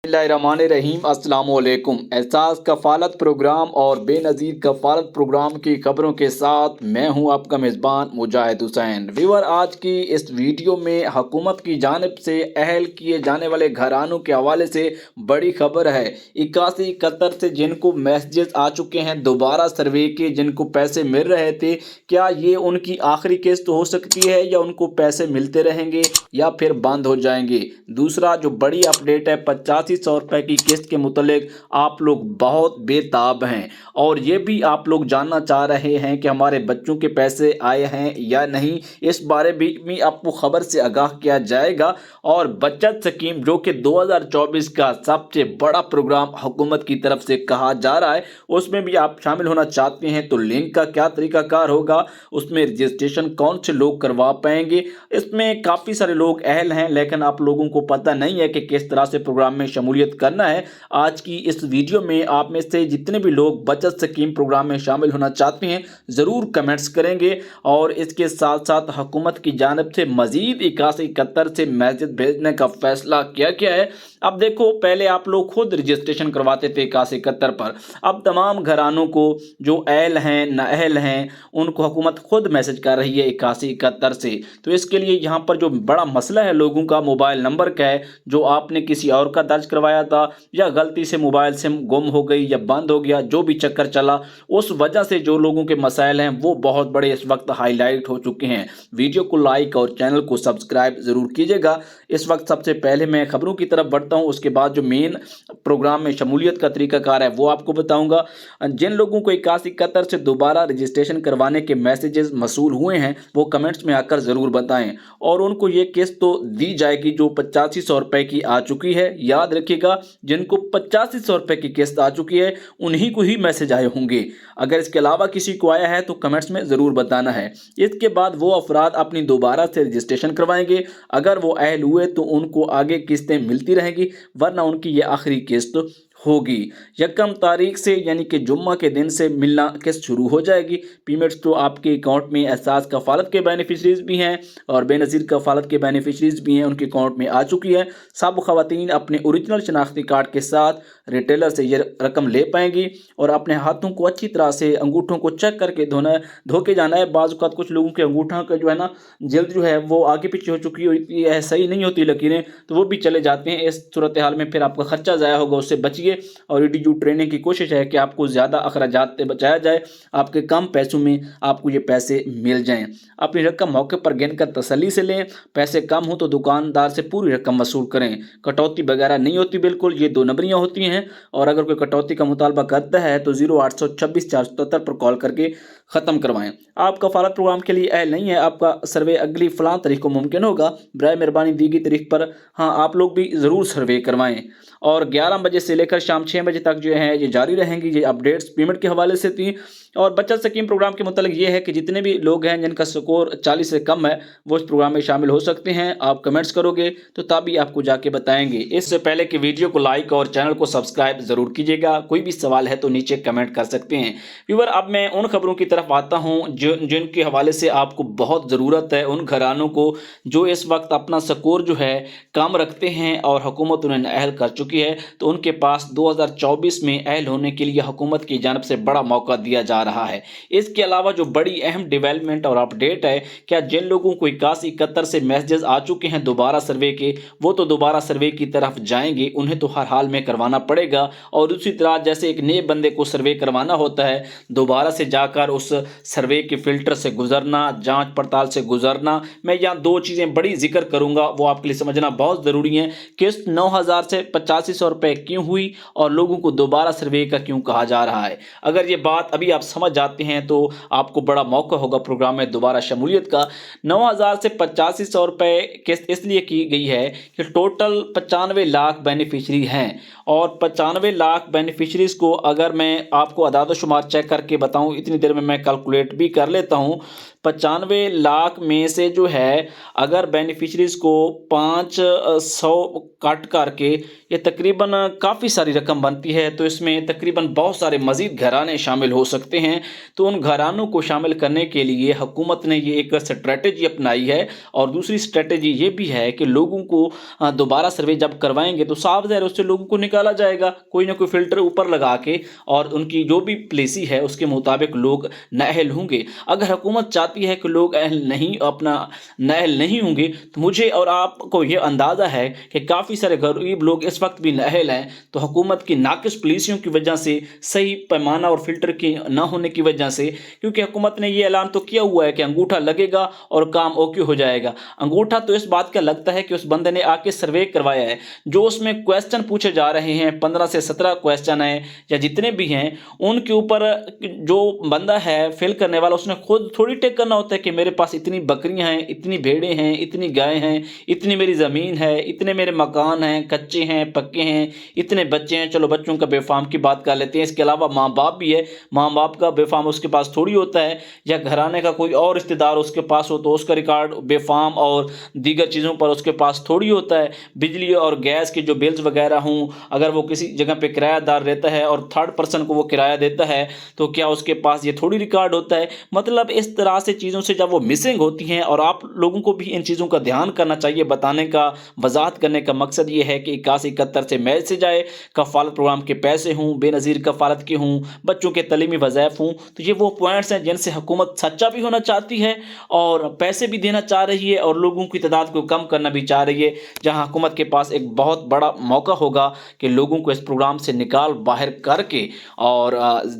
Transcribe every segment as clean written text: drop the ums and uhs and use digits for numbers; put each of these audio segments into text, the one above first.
बिस्मिल्लाहिर्रहमानिर्रहीम अस्सलाम वालेकुम। एहसास कफ़ालत प्रोग्राम और बेनज़ीर कफ़ालत प्रोग्राम की खबरों के साथ मैं हूं आपका मेज़बान मुजाहिद हुसैन। व्यूअर, आज की इस वीडियो में हुकूमत की जानिब से अहल किए जाने वाले घरानों के हवाले से बड़ी खबर है। 81 कतर से जिनको मैसेजेस आ चुके हैं दोबारा सर्वे के, जिनको पैसे मिल रहे थे, क्या ये उनकी आखिरी किस्त हो सकती है या उनको पैसे मिलते रहेंगे या फिर बंद हो जाएंगे। दूसरा जो बड़ी अपडेट है, 8500 रुपये की किस्त के मुतलिक आप लोग बहुत बेताब हैं और ये भी आप लोग जानना चाह रहे हैं कि हमारे बच्चों के पैसे आए हैं या नहीं। इस बारे में आपको खबर से आगाह किया जाएगा। और बचत स्कीम जो कि 2024 का सबसे बड़ा प्रोग्राम हुकूमत की तरफ से कहा जा रहा है, उसमें भी आप शामिल होना चाहते हैं तो लिंक का क्या तरीकाकार होगा, उसमें रजिस्ट्रेशन कौन से लोग करवा पाएंगे। इसमें काफ़ी सारे लोग अहल हैं लेकिन आप लोगों को पता नहीं है कि किस तरह से प्रोग्राम में शमूलियत करना है। आज की इस वीडियो में आप में से जितने भी लोग बचत स्कीम प्रोग्राम में शामिल होना चाहते हैं ज़रूर कमेंट्स करेंगे। और इसके साथ साथ हुकूमत की जानिब से मज़ीद 81 कतर से मैसेज भेजने का फैसला किया गया है। अब देखो, पहले आप लोग खुद रजिस्ट्रेशन करवाते थे 81 कतर पर, अब तमाम घरानों को जो अहल हैं नाअहल हैं उनको हुकूमत खुद मैसेज कर रही है 81 कतर से। तो इसके लिए यहाँ पर जो बड़ा मसला है लोगों का मोबाइल नंबर का है, जो आपने किसी और का दर्ज करवाया था या गलती से मोबाइल सिम गुम हो गई या बंद हो गया, जो भी चक्कर चला, उस वजह से जो लोगों के मसाइल हैं वो बहुत बड़े इस वक्त हाईलाइट हो चुके हैं। वीडियो को लाइक और चैनल को सब्सक्राइब ज़रूर कीजिएगा। इस वक्त सबसे पहले मैं खबरों की तरफ बढ़ता हूँ, उसके बाद जो मेन प्रोग्राम में शमूलियत का तरीकाकार है वो आपको बताऊँगा। जिन लोगों को 81 कतर से दोबारा रजिस्ट्रेशन करवाने के मैसेजेस मसूल हुए हैं वो कमेंट्स में आकर ज़रूर बताएं और उनको ये किस्त तो दी जाएगी जो 8500 रुपये की आ चुकी है। याद रखिएगा, जिनको 8500 रुपये की किस्त आ चुकी है उन्हीं को ही मैसेज आए होंगे। अगर इसके अलावा किसी को आया है तो कमेंट्स में ज़रूर बताना है। इसके बाद वो अफराद अपनी दोबारा से रजिस्ट्रेशन करवाएंगे। अगर वो अहल हुए तो उनको आगे किस्तें मिलती रहेंगी, वरना उनकी ये आखिरी किस्त होगी। यकम तारीख से यानी कि जुम्मा के दिन से मिलना किस्त शुरू हो जाएगी। पेमेंट्स तो आपके अकाउंट में एहसास कफ़ालत के बेनिफिशरीज भी हैं और बेनज़ीर कफ़ालत के बेनिफिशरीज भी हैं, उनके अकाउंट में आ चुकी है। सब ख़वातीन अपने ओरिजिनल शनाख्ती कार्ड के साथ रिटेलर से ये रकम ले पाएंगी और अपने हाथों को अच्छी तरह से अंगूठों को चेक करके धो के जाना है। बाज़ औक़ात कुछ लोगों के अंगूठा का जो है ना जल्द जो है वो आगे पीछे हो चुकी होती है, सही नहीं होती लकीरें, तो वो भी चले जाते हैं। इस सूरत हाल में फिर आपका ख़र्चा ज़ाया होगा, उससे बचिए। और ईडीयू ट्रेनिंग की कोशिश है कि आपको ज़्यादा अखराजात से बचाया जाए, आपके कम पैसों में आपको ये पैसे मिल जाएं। अपनी रकम मौके पर गिनकर तसल्ली से लें। पैसे कम हो तो दुकानदार से पूरी रकम वसूल करें। कटौती वगैरह नहीं होती, बिल्कुल ये 2 नंबरियाँ होती हैं। और अगर कोई कटौती का मुतालबा करता है तो 0826 477 पर कॉल करके ख़त्म करवाएं। आप कफ़ालत प्रोग्राम के लिए अहल नहीं है, आपका सर्वे अगली फ़लाँ तारीख को मुमकिन होगा, बराए मेहरबानी दी गई तारीख पर हाँ आप लोग भी ज़रूर सर्वे करवाएं। और 11 बजे से लेकर शाम 6 बजे तक जो है ये जारी रहेंगी। ये अपडेट्स पेमेंट के हवाले से थी। और बचत स्कीम प्रोग्राम के मुतालिक ये है कि जितने भी लोग हैं जिनका स्कोर 40 से कम है वो इस प्रोग्राम में शामिल हो सकते हैं। आप कमेंट्स करोगे तो तभी आपको जाके बताएंगे। इससे पहले कि वीडियो को लाइक और चैनल को सब्सक्राइब ज़रूर कीजिएगा। कोई भी सवाल है तो नीचे कमेंट कर सकते हैं। व्यूअर, अब मैं उन खबरों की तरफ आता हूँ जिनके हवाले से आपको बहुत ज़रूरत है। उन घरानों को जो इस वक्त अपना स्कोर जो है कम रखते हैं और हुकूमत उन्हें अहल कर चुकी है, तो उनके पास 2024 में अहल होने के लिए हुकूमत की जानिब से बड़ा मौका दिया जा रहा है। इसके अलावा जो बड़ी अहम डेवलपमेंट और अपडेट है, क्या जिन लोगों को 81 कतर से मैसेजेस आ चुके हैं दोबारा सर्वे के, वो तो दोबारा सर्वे की तरफ जाएंगे, उन्हें तो हर हाल में करवाना पड़ेगा। और उसी तरह जैसे एक नए बंदे को सर्वे करवाना होता है, दोबारा से जाकर उस सर्वे के फिल्टर से गुजरना, जांच पड़ताल से गुजरना। मैं यहाँ 2 चीज़ें बड़ी जिक्र करूँगा, वो आपके लिए समझना बहुत ज़रूरी है। किस्त 9000 से 8500 रुपये क्यों हुई और लोगों को दोबारा सर्वे का क्यों कहा जा रहा है। अगर ये बात अभी आप समझ जाते हैं तो आपको बड़ा मौका होगा प्रोग्राम में दोबारा शमूलियत का। 9000 से 8500 रुपये किस्त इसलिए की गई है कि टोटल 95 लाख बेनिफिशरी हैं और 95 लाख बेनिफिशरीज़ को अगर मैं आपको अदाद शुमार चेक करके बताऊं, इतनी देर में मैं कैलकुलेट भी कर लेता हूं। 95 लाख में से जो है अगर बेनिफिशरीज़ को 500 काट करके ये तकरीबन काफ़ी सारी रकम बनती है। तो इसमें तकरीबन बहुत सारे मज़ीद घराने शामिल हो सकते हैं। तो उन घरानों को शामिल करने के लिए हुकूमत ने ये एक स्ट्रैटेजी अपनाई है। और दूसरी स्ट्रैटेजी ये भी है कि लोगों को दोबारा सर्वे जब करवाएंगे तो साफ ज़ाहिर उससे लोगों को निकाला जाएगा, कोई ना कोई फ़िल्टर ऊपर लगा के, और उनकी जो भी पॉलिसी है उसके मुताबिक लोग नाअहल होंगे। अगर हुकूमत चाहती है कि लोग नाअहल नहीं होंगे, तो मुझे और आपको ये अंदाज़ा है कि काफ़ी सारे गरीब लोग इस वक्त भी नाअहल हैं। तो हुकूमत की नाक़िस पॉलिसियों की वजह से, सही पैमाना और फ़िल्टर के ना होने की वजह से, क्योंकि हुकूमत ने ये ऐलान तो किया हुआ है कि अंगूठा लगेगा और काम ओके हो जाएगा। अंगूठा तो इस बात का लगता है कि उस बंदे ने आके सर्वे करवाया है। जो उसमें क्वेश्चन पूछे जा रहे हैं, 15 से 17 क्वेश्चन हैं या जितने भी हैं, उनके ऊपर जो बंदा है फिल करने वाला, उसने खुद थोड़ी टिक करना होता है कि मेरे पास इतनी बकरियां हैं, इतनी भेड़ें हैं, इतनी गायें हैं, इतनी मेरी ज़मीन है, इतने मेरे मकान हैं, कच्चे हैं, पक्के हैं, इतने बच्चे हैं। चलो बच्चों का बेफाम की बात कर लेते हैं। इसके अलावा माँ बाप भी है, माँ बाप का बेफाम उसके पास थोड़ी होता है, या घराने का कोई और रिश्तेदार उसके पास हो तो उसका रिकॉर्ड बेफाम और दीगर चीज़ों पर उसके पास थोड़ी होता है। बिजली और गैस के जो बिल्स वगैरह हों, अगर वो किसी जगह पे किरायादार रहता है और थर्ड पर्सन को वो किराया देता है, तो क्या उसके पास ये थोड़ी रिकॉर्ड होता है। मतलब इस तरह से चीज़ों से जब वो मिसिंग होती हैं, और आप लोगों को भी इन चीज़ों का ध्यान करना चाहिए। बताने का, वजाहत करने का मकसद ये है कि 81-71 से मैसेज आए, कफ़ालत प्रोग्राम के पैसे हों, बेनज़ीर कफ़ालत के हों, बच्चों के तलीमी वज़ाइफ हों। तो ये वो पॉइंट्स हैं जिनसे हुकूमत सच्चा भी होना चाहती है और पैसे भी देना चाह रही है, और लोगों की तादाद को कम करना भी चाह रही है। जहाँ हुकूमत के पास एक बहुत बड़ा मौका होगा कि लोगों को इस प्रोग्राम से निकाल बाहर करके और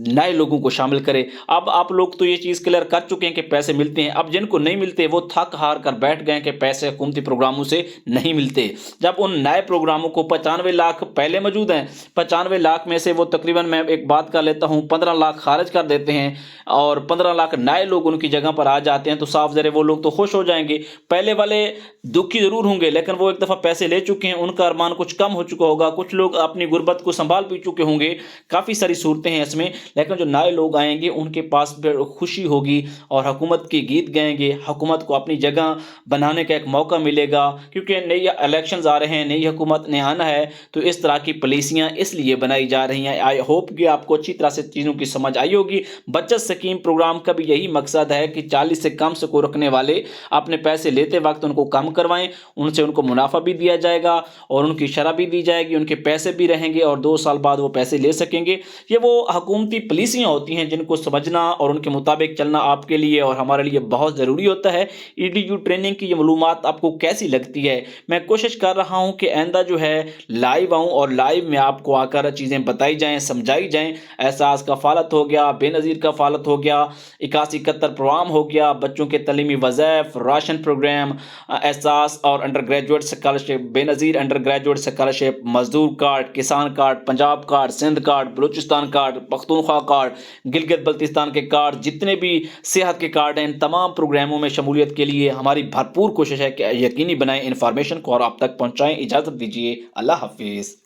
नए लोगों को शामिल करे। अब आप लोग तो ये चीज़ क्लियर कर चुके हैं कि पैसे मिलते हैं। अब जिनको नहीं मिलते वो थक हार कर बैठ गए कि पैसे हुकूमती प्रोग्रामों से नहीं मिलते। जब उन नए प्रोग्रामों को 95 लाख पहले मौजूद हैं, 95 लाख में से वो तकरीबन, मैं एक बात कर लेता हूँ, 15 लाख खारिज कर देते हैं और 15 लाख नए लोग उनकी जगह पर आ जाते हैं, तो साफ ज़ाहिर वो लोग तो खुश हो जाएंगे। पहले वाले दुखी ज़रूर होंगे, लेकिन वो एक दफ़ा पैसे ले चुके हैं, उनका अरमान कुछ कम हो चुका होगा। कुछ लोग अपनी गुर्बत को संभाल भी चुके होंगे। काफ़ी सारी सूरतें हैं इसमें, लेकिन जो नए लोग आएंगे उनके पास फिर खुशी होगी और हुकूमत के गीत गाएंगे। हुकूमत को अपनी जगह बनाने का एक मौका मिलेगा, क्योंकि नई इलेक्शंस आ रहे हैं, नई हुकूमत ने आना है। तो इस तरह की पॉलिसियाँ इसलिए बनाई जा रही हैं। आई होप कि आपको अच्छी तरह से चीज़ों की समझ आई होगी। बचत स्कीम प्रोग्राम का भी यही मकसद है कि 40 से कम से को रखने वाले अपने पैसे लेते वक्त उनको कम करवाएं, उनसे उनको मुनाफा भी दिया जाएगा और उनकी शरह भी दी जाएगी, उनके पैसे भी रहेंगे और 2 साल बाद वो पैसे ले सकेंगे। ये वो हुकूमती पॉलिसियाँ होती हैं जिनको समझना और उनके मुताबिक चलना आपके लिए और हमारे लिए बहुत ज़रूरी होता है। EDU ट्रेनिंग की ये मालूमात आपको कैसी लगती है? मैं कोशिश कर रहा हूँ कि आइंदा जो है लाइव आऊँ और लाइव में आपको आकर चीज़ें बताई जाएँ, समझाई जाएँ। एहसास कफ़ालत हो गया, बेनज़ीर कफ़ालत हो गया, 81-71 प्रोग्राम हो गया, बच्चों के तलीमी वज़ाइफ, राशन प्रोग्राम, एहसास और undergraduate scholarship, Benazir undergraduate scholarship, मजदूर कार्ड, किसान card, Punjab card, Sindh card, Balochistan card, Pakhtunkhwa card, Gilgit Baltistan के कार्ड, जितने भी सेहत के कार्ड हैं, इन तमाम प्रोग्रामों में शमूलियत के लिए हमारी भरपूर कोशिश है कि यकीनी बनाएं इन्फॉर्मेशन को और आप तक पहुँचाएँ। इजाज़त दीजिए। अल्लाह हाफ़िज़।